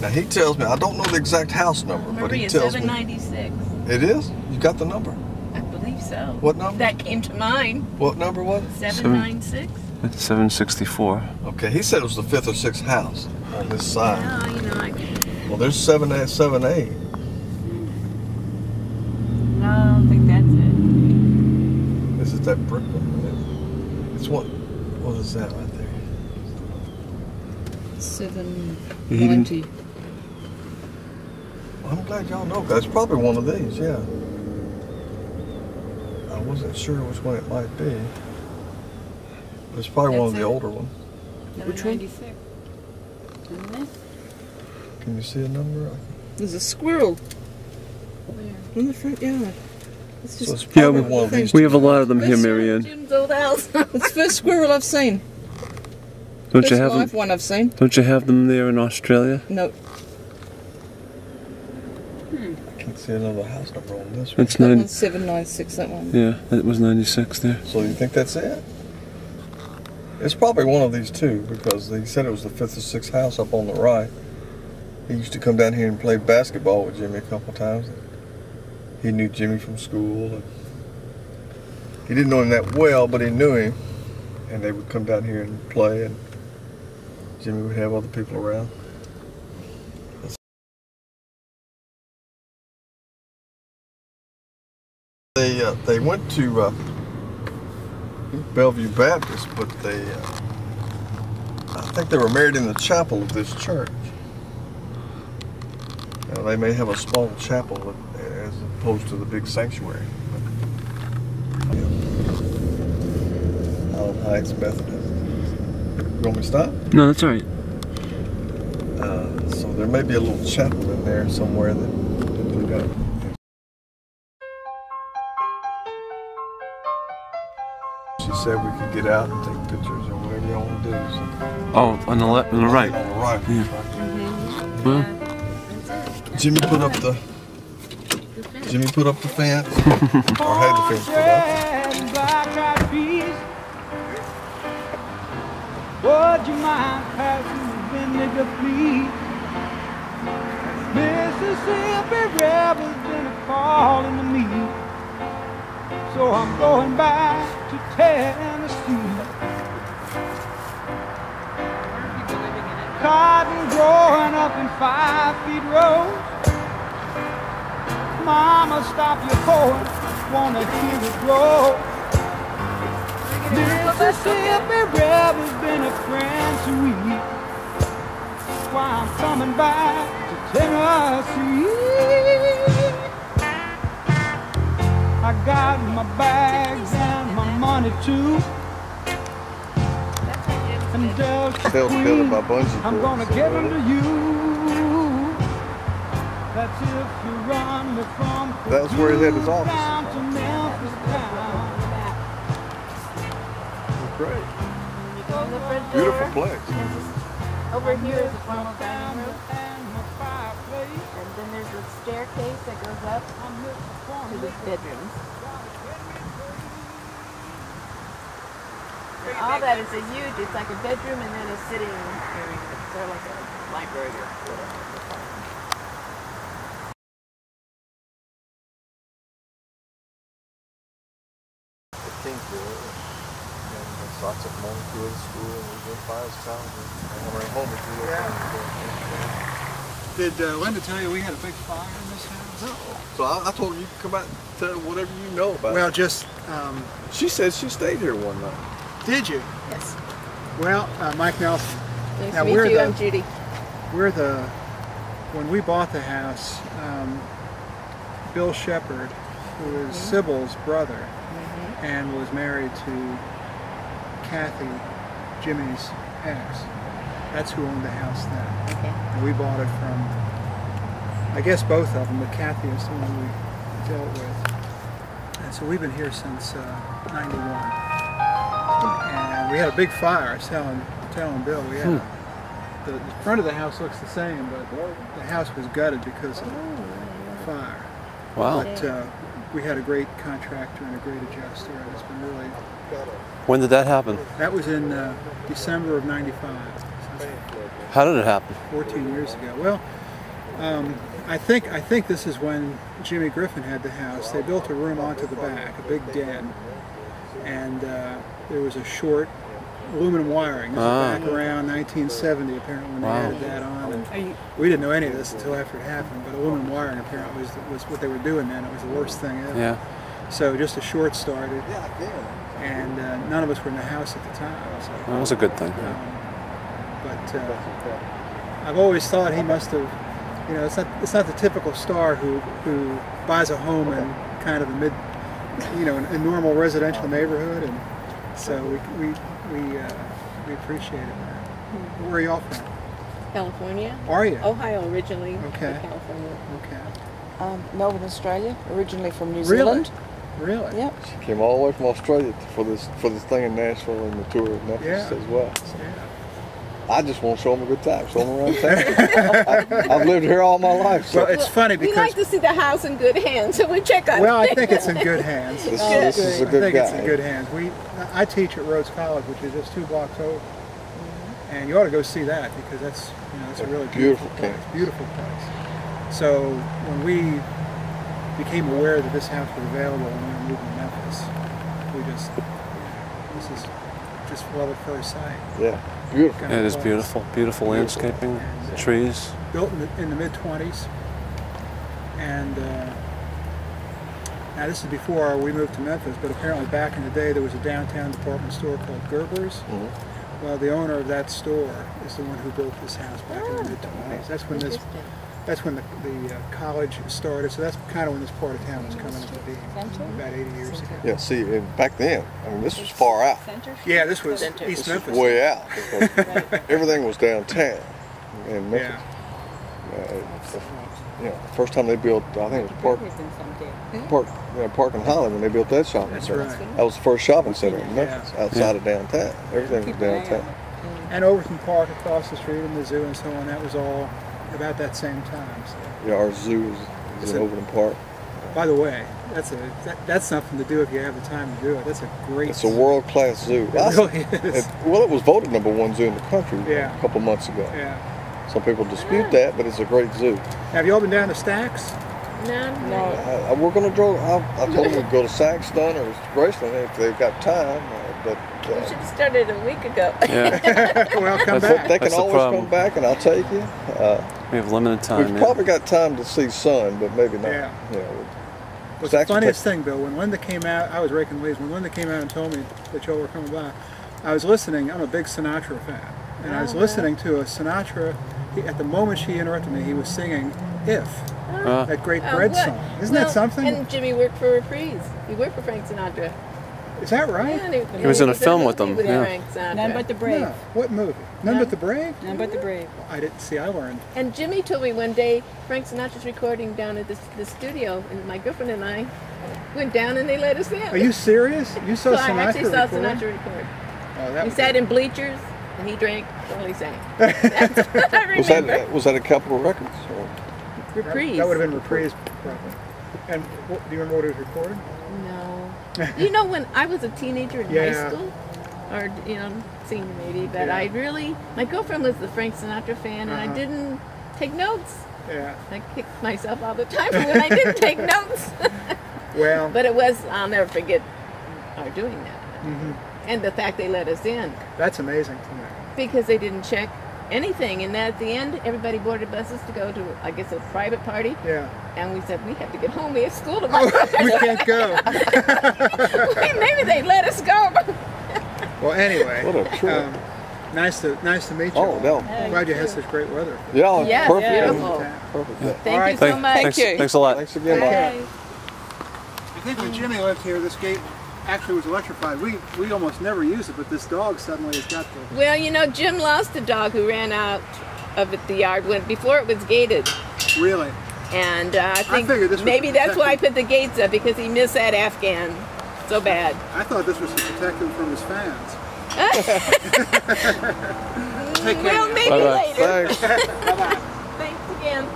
Now he tells me, I don't know the exact house number, but he tells me. 796. It is? You got the number? I believe so. What number? That came to mind. What number was it? 796. It's 764. Okay, he said it was the 5th or 6th house on this side. Yeah, you know, Well, there's 7A. No, I don't think that's it. This is that brick one. It's what is that right there? 790. Well, I'm glad y'all know. That's probably one of these, yeah. I wasn't sure which one it might be. It's probably one of the older ones. Which one? 796. Isn't it? Can you see a number? There's a squirrel Where? in the front yard. It's just So it's probably one of these. We have a lot of them here, This Marianne. Jim's old house. It's the first squirrel I've seen. Don't you First have live them? one I've seen. Don't you have them there in Australia? No. I can't see another house number on this one. It's That 9. one's 796, that one. Yeah, that was 96 there. So you think that's it? It's probably one of these two because he said it was the 5th or 6th house up on the right. He used to come down here and play basketball with Jimmy a couple times. He knew Jimmy from school. And he didn't know him that well, but he knew him. And they would come down here and play, and Jimmy would have other people around. They went to Bellevue Baptist, but I think they were married in the chapel of this church. Now, they may have a small chapel as opposed to the big sanctuary. Island Heights Methodist. You want me to stop? No, that's all right. So there may be a little chapel in there somewhere that we got. She said we could get out and take pictures or whatever y'all want to do. So. Oh, on the left, on the right. On the right. Yeah. Mm-hmm. Well, Jimmy put up the fence, or had the fence put up. Would you mind passing the vinegar, please? Mississippi River's been a calling to me, so I'm going back to Tennessee. Cotton growing up in 5 feet rows. Mama, stop your hoeing, wanna hear it grow. Mississippi River's been a friend to me. That's why I'm coming back to Tennessee. I got my bags and my money too. And Delta Queen, I'm gonna give them to you. That's if you run me from That's where he had his office. down to Memphis town. Great. You go to the front door. Beautiful place. Over here is the formal dining room. And my fireplace. And then there's a staircase that goes up to the bedrooms. And all that is a huge, it's like a bedroom and then a sitting area. It's sort of like a library or whatever. So I took him on to the school and we went by his town and I ran home and Did Linda tell you we had a big fire in this house? No. So I told her you can come out and tell whatever you know about Well, it. just, She said she stayed here one night. did you? Yes. Well, Mike Nelson, Nice Now, to meet we're you. the- I'm Judy. when we bought the house, Bill Shepard, who is Sybil's brother, and was married to Cathy, Jimmy's ex. That's who owned the house then. Okay. And we bought it from, I guess both of them, but Cathy is the one we dealt with. And so we've been here since 91. And we had a big fire. I was telling Bill, we had the front of the house looks the same, but the house was gutted because of the fire. wow. But we had a great contractor and a great adjuster. It's been really. When did that happen? That was in December of '95. How did it happen? 14 years ago. Well, I think this is when Jimmy Griffin had the house. They built a room onto the back, a big den, and there was a short aluminum wiring. This was back around 1970, apparently, when they added that on. And we didn't know any of this until after it happened, but aluminum wiring apparently was what they were doing then. It was the worst thing ever. Yeah. So just a short started, and none of us were in the house at the time. So, That was a good thing. but I've always thought he must have, you know, it's not the typical star who buys a home in kind of a mid, you know, a normal residential neighborhood, and so we appreciated that. Where are y'all from? California. Are you? Ohio originally. Okay. but California. Okay. Melbourne, Australia, originally from New Really? Zealand. Really? Yep. She came all the way from Australia for this thing in Nashville and the tour of Memphis Yeah. as well. So Yeah. I just want to show them a good time, show them around town. I've lived here all my life. So Well, it's funny We because like to see the house in good hands, so we check on well, I it. think it's in good hands. this good. is a I good think guy. it's in good hands. I teach at Rhodes College, which is just 2 blocks over, and you ought to go see that because that's, you know, it's a really beautiful place. Beautiful Beautiful place. So when we became aware that this house was available when we were moving to Memphis, we just, this is just love at first sight. Yeah, beautiful. Kind Yeah, of it is place. beautiful. Beautiful landscaping, And, trees. built in the mid-20s, and now this is before we moved to Memphis, but apparently back in the day there was a downtown department store called Gerber's. Mhm. Well, the owner of that store is the one who built this house back in the mid-20s. That's when the college started, so that's kind of when this part of town was coming into being, about 80 years ago. Yeah, see, and back then, I mean, this was far out. Yeah, this was Center. East This was Memphis. way out. Because everything was downtown in Memphis. You know, the first time they built, I think it was Park and Holly when they built that shopping That's center. right. That was the first shopping center in Memphis, outside of downtown. Everything was downtown. And Overton Park across the street and the zoo and so on, that was all about that same time. So. Yeah, our zoo is in Overton Park. By the way, that's something to do if you have the time to do it. That's a great. It's a world-class zoo. It really is. Well, it was voted #1 zoo in the country Yeah. a couple months ago. Yeah. Some people dispute that, but it's a great zoo. Have you all been down to Stax? No. We're going to go. I told them to go to Saxton or Graceland if they've got time. But We should have started a week ago. Yeah, Well, come That's back. they can That's the always problem. come back, and I'll take you. we have limited time. We've Yeah. probably got time to see sun, but maybe not. Yeah. You know, What's the Stax will funniest thing, Bill, when Linda came out, I was raking leaves. When Linda came out and told me that y'all were coming by, I was listening. I'm a big Sinatra fan. And I was listening to a Sinatra. At the moment she interrupted me, he was singing If, that great Bread song. Isn't that something? And Jimmy worked for Reprise. He worked for Frank Sinatra. Is that right? Yeah, He was in a did film with movie them, yeah. Frank Sinatra. None but the brave. No. What movie? None but the Brave? None but the brave. I didn't see. I learned. And Jimmy told me one day Frank Sinatra's recording down at the studio, and my girlfriend and I went down and they let us in. Are you serious? You saw So I Sinatra actually saw record? Sinatra record. Oh, that We was sat in bleachers and he drank while he sang. That's what I was remember. that at Capitol Records? Or? Reprise. That would have been Reprise, probably. And do you remember what it was recorded? No. You know, when I was a teenager in Yeah. high school, or, you know, senior maybe, but Yeah. I really, my girlfriend was the Frank Sinatra fan, and I Uh-huh. didn't take notes. Yeah. I kicked myself all the time when I didn't take notes. Well, But it was, I'll never forget our doing that. mhm. And the fact they let us in, That's amazing to me. because they didn't check anything. And then at the end, everybody boarded buses to go to, I guess, a private party. Yeah. And we said, we have to get home. We have school tomorrow. We can't go. Maybe they let us go. Well, anyway. What a trip. Nice to meet you. Oh, no. I'm glad you had such great weather. Yeah, Yes, perfect. beautiful. Yeah. Perfect. Yeah. Thank All right. you so much. Thanks, you. thanks a lot. Thanks again, Mike. Bye. I think when Jimmy lived here, this gate actually was electrified. We almost never used it, but this dog suddenly has got the. Well, you know, Jim lost a dog who ran out of the yard before it was gated. Really? And I think figured this was maybe to that's protect why I him. put the gates up, because he missed that Afghan so bad. I thought this was to protect him from his fans. Take care. Well, maybe Bye-bye. later. Thanks. Thanks again.